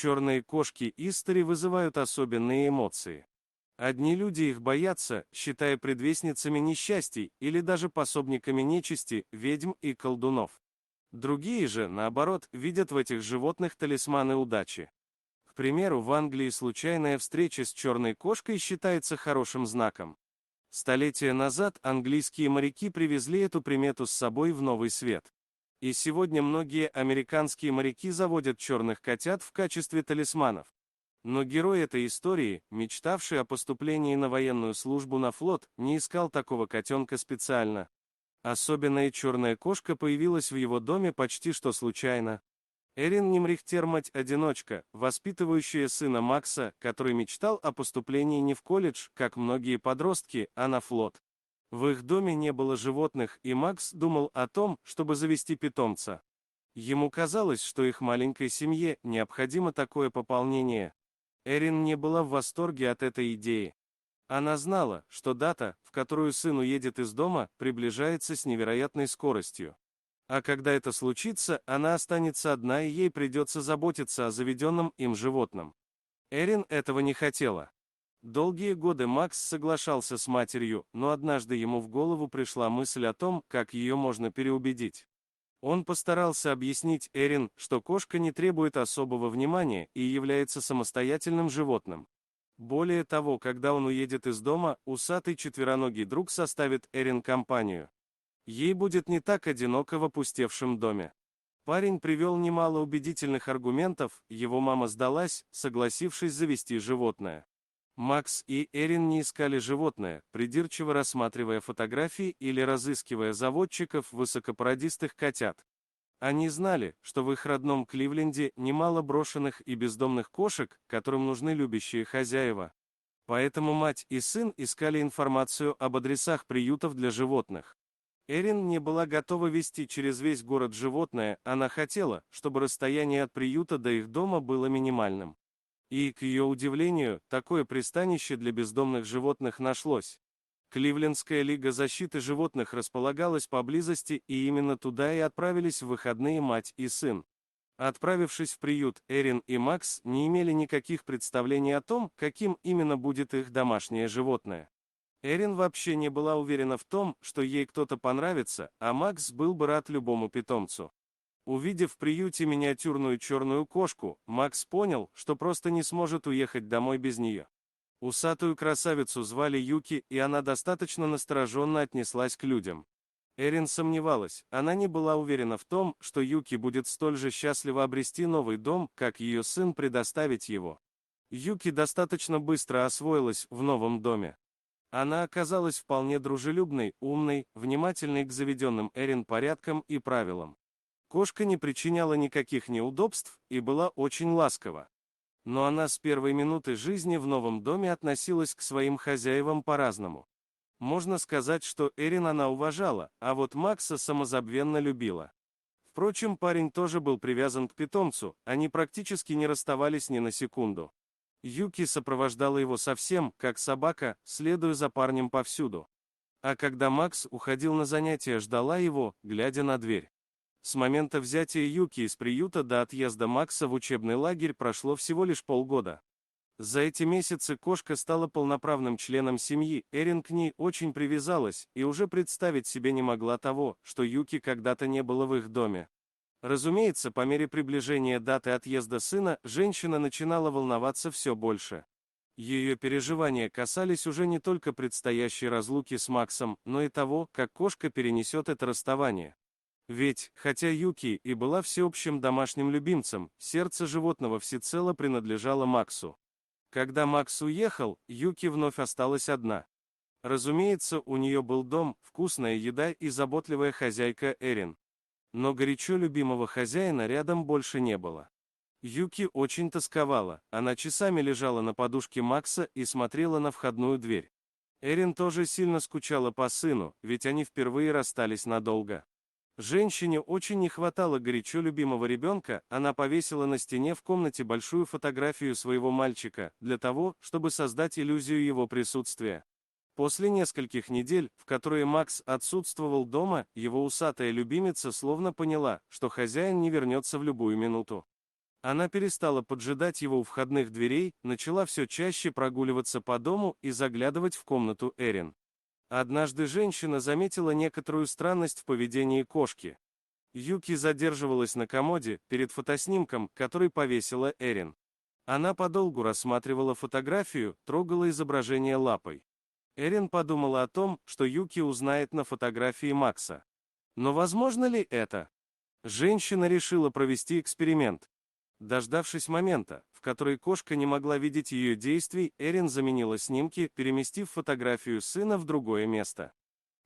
Черные кошки Истори вызывают особенные эмоции. Одни люди их боятся, считая предвестницами несчастий или даже пособниками нечисти, ведьм и колдунов. Другие же, наоборот, видят в этих животных талисманы удачи. К примеру, в Англии случайная встреча с черной кошкой считается хорошим знаком. Столетия назад английские моряки привезли эту примету с собой в Новый Свет. И сегодня многие американские моряки заводят черных котят в качестве талисманов. Но герой этой истории, мечтавший о поступлении на военную службу на флот, не искал такого котенка специально. Особенная черная кошка появилась в его доме почти что случайно. Эрин Немрихтер, мать-одиночка, воспитывающая сына Макса, который мечтал о поступлении не в колледж, как многие подростки, а на флот. В их доме не было животных, и Макс думал о том, чтобы завести питомца. Ему казалось, что их маленькой семье необходимо такое пополнение. Эрин не была в восторге от этой идеи. Она знала, что дата, в которую сын уедет из дома, приближается с невероятной скоростью. А когда это случится, она останется одна, и ей придется заботиться о заведенном им животном. Эрин этого не хотела. Долгие годы Макс соглашался с матерью, но однажды ему в голову пришла мысль о том, как ее можно переубедить. Он постарался объяснить Эрин, что кошка не требует особого внимания и является самостоятельным животным. Более того, когда он уедет из дома, усатый четвероногий друг составит Эрин компанию. Ей будет не так одиноко в опустевшем доме. Парень привел немало убедительных аргументов, его мама сдалась, согласившись завести животное. Макс и Эрин не искали животное, придирчиво рассматривая фотографии или разыскивая заводчиков высокопородистых котят. Они знали, что в их родном Кливленде немало брошенных и бездомных кошек, которым нужны любящие хозяева. Поэтому мать и сын искали информацию об адресах приютов для животных. Эрин не была готова везти через весь город животное, она хотела, чтобы расстояние от приюта до их дома было минимальным. И, к ее удивлению, такое пристанище для бездомных животных нашлось. Кливлендская лига защиты животных располагалась поблизости, и именно туда и отправились в выходные мать и сын. Отправившись в приют, Эрин и Макс не имели никаких представлений о том, каким именно будет их домашнее животное. Эрин вообще не была уверена в том, что ей кто-то понравится, а Макс был бы рад любому питомцу. Увидев в приюте миниатюрную черную кошку, Макс понял, что просто не сможет уехать домой без нее. Усатую красавицу звали Юки, и она достаточно настороженно отнеслась к людям. Эрин сомневалась, она не была уверена в том, что Юки будет столь же счастлива обрести новый дом, как ее сын предоставить его. Юки достаточно быстро освоилась в новом доме. Она оказалась вполне дружелюбной, умной, внимательной к заведенным Эрин порядкам и правилам. Кошка не причиняла никаких неудобств и была очень ласкова. Но она с первой минуты жизни в новом доме относилась к своим хозяевам по-разному. Можно сказать, что Эрин она уважала, а вот Макса самозабвенно любила. Впрочем, парень тоже был привязан к питомцу, они практически не расставались ни на секунду. Юки сопровождала его совсем, как собака, следуя за парнем повсюду. А когда Макс уходил на занятия, ждала его, глядя на дверь. С момента взятия Юки из приюта до отъезда Макса в учебный лагерь прошло всего лишь полгода. За эти месяцы кошка стала полноправным членом семьи, Эрин к ней очень привязалась и уже представить себе не могла того, что Юки когда-то не было в их доме. Разумеется, по мере приближения даты отъезда сына, женщина начинала волноваться все больше. Ее переживания касались уже не только предстоящей разлуки с Максом, но и того, как кошка перенесет это расставание. Ведь, хотя Юки и была всеобщим домашним любимцем, сердце животного всецело принадлежало Максу. Когда Макс уехал, Юки вновь осталась одна. Разумеется, у нее был дом, вкусная еда и заботливая хозяйка Эрин. Но горячо любимого хозяина рядом больше не было. Юки очень тосковала, она часами лежала на подушке Макса и смотрела на входную дверь. Эрин тоже сильно скучала по сыну, ведь они впервые расстались надолго. Женщине очень не хватало горячо любимого ребенка, она повесила на стене в комнате большую фотографию своего мальчика, для того, чтобы создать иллюзию его присутствия. После нескольких недель, в которые Макс отсутствовал дома, его усатая любимица словно поняла, что хозяин не вернется в любую минуту. Она перестала поджидать его у входных дверей, начала все чаще прогуливаться по дому и заглядывать в комнату Эрин. Однажды женщина заметила некоторую странность в поведении кошки. Юки задерживалась на комоде перед фотоснимком, который повесила Эрин. Она подолгу рассматривала фотографию, трогала изображение лапой. Эрин подумала о том, что Юки узнает на фотографии Макса. Но возможно ли это? Женщина решила провести эксперимент. Дождавшись момента, в который кошка не могла видеть ее действий, Эрин заменила снимки, переместив фотографию сына в другое место.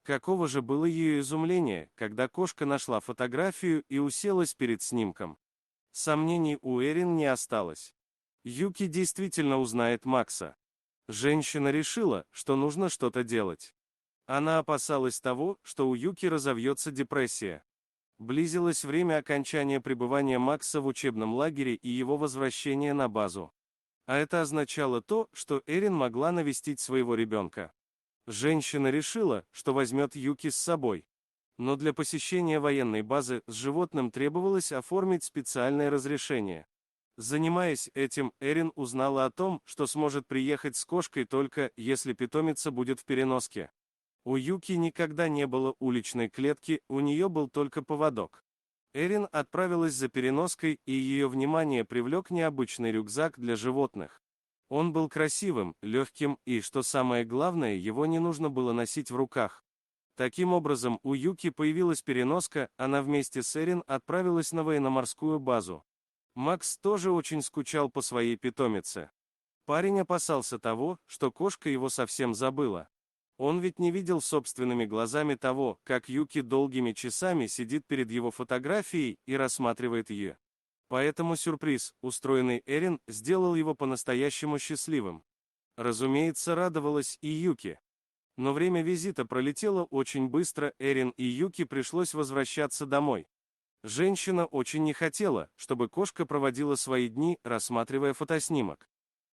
Каково же было ее изумление, когда кошка нашла фотографию и уселась перед снимком. Сомнений у Эрин не осталось. Юки действительно узнает Макса. Женщина решила, что нужно что-то делать. Она опасалась того, что у Юки разовьется депрессия. Близилось время окончания пребывания Макса в учебном лагере и его возвращения на базу. А это означало то, что Эрин могла навестить своего ребенка. Женщина решила, что возьмет Юки с собой. Но для посещения военной базы с животным требовалось оформить специальное разрешение. Занимаясь этим, Эрин узнала о том, что сможет приехать с кошкой только, если питомица будет в переноске. У Юки никогда не было уличной клетки, у нее был только поводок. Эрин отправилась за переноской, и ее внимание привлек необычный рюкзак для животных. Он был красивым, легким и, что самое главное, его не нужно было носить в руках. Таким образом, у Юки появилась переноска, она вместе с Эрин отправилась на военно-морскую базу. Макс тоже очень скучал по своей питомице. Парень опасался того, что кошка его совсем забыла. Он ведь не видел собственными глазами того, как Юки долгими часами сидит перед его фотографией и рассматривает ее. Поэтому сюрприз, устроенный Эрин, сделал его по-настоящему счастливым. Разумеется, радовалась и Юки. Но время визита пролетело очень быстро, Эрин и Юки пришлось возвращаться домой. Женщина очень не хотела, чтобы кошка проводила свои дни, рассматривая фотоснимок.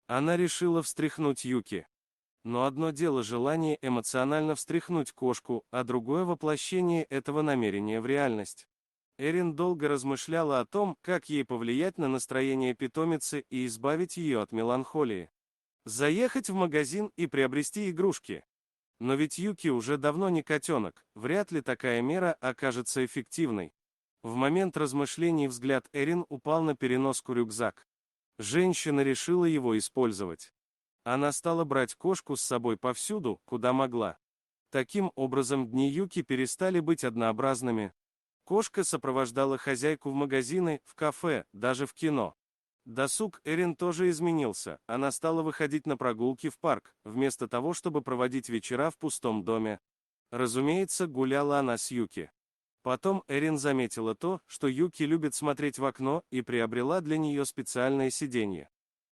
Она решила встряхнуть Юки. Но одно дело желание эмоционально встряхнуть кошку, а другое воплощение этого намерения в реальность. Эрин долго размышляла о том, как ей повлиять на настроение питомицы и избавить ее от меланхолии. Заехать в магазин и приобрести игрушки. Но ведь Юки уже давно не котенок, вряд ли такая мера окажется эффективной. В момент размышлений взгляд Эрин упал на переноску рюкзак. Женщина решила его использовать. Она стала брать кошку с собой повсюду, куда могла. Таким образом, дни Юки перестали быть однообразными. Кошка сопровождала хозяйку в магазины, в кафе, даже в кино. Досуг Эрин тоже изменился, она стала выходить на прогулки в парк, вместо того, чтобы проводить вечера в пустом доме. Разумеется, гуляла она с Юки. Потом Эрин заметила то, что Юки любит смотреть в окно, и приобрела для нее специальное сиденье.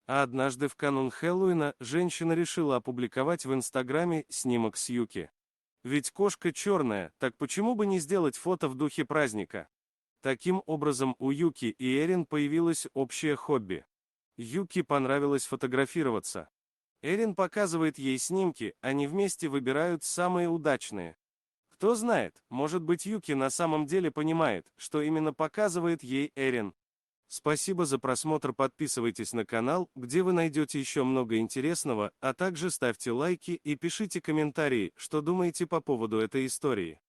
А однажды в канун Хэллоуина женщина решила опубликовать в Инстаграме снимок с Юки. Ведь кошка черная, так почему бы не сделать фото в духе праздника? Таким образом, у Юки и Эрин появилось общее хобби. Юки понравилось фотографироваться. Эрин показывает ей снимки, они вместе выбирают самые удачные. Кто знает, может быть, Юки на самом деле понимает, что именно показывает ей Эрин. Спасибо за просмотр, подписывайтесь на канал, где вы найдете еще много интересного, а также ставьте лайки и пишите комментарии, что думаете по поводу этой истории.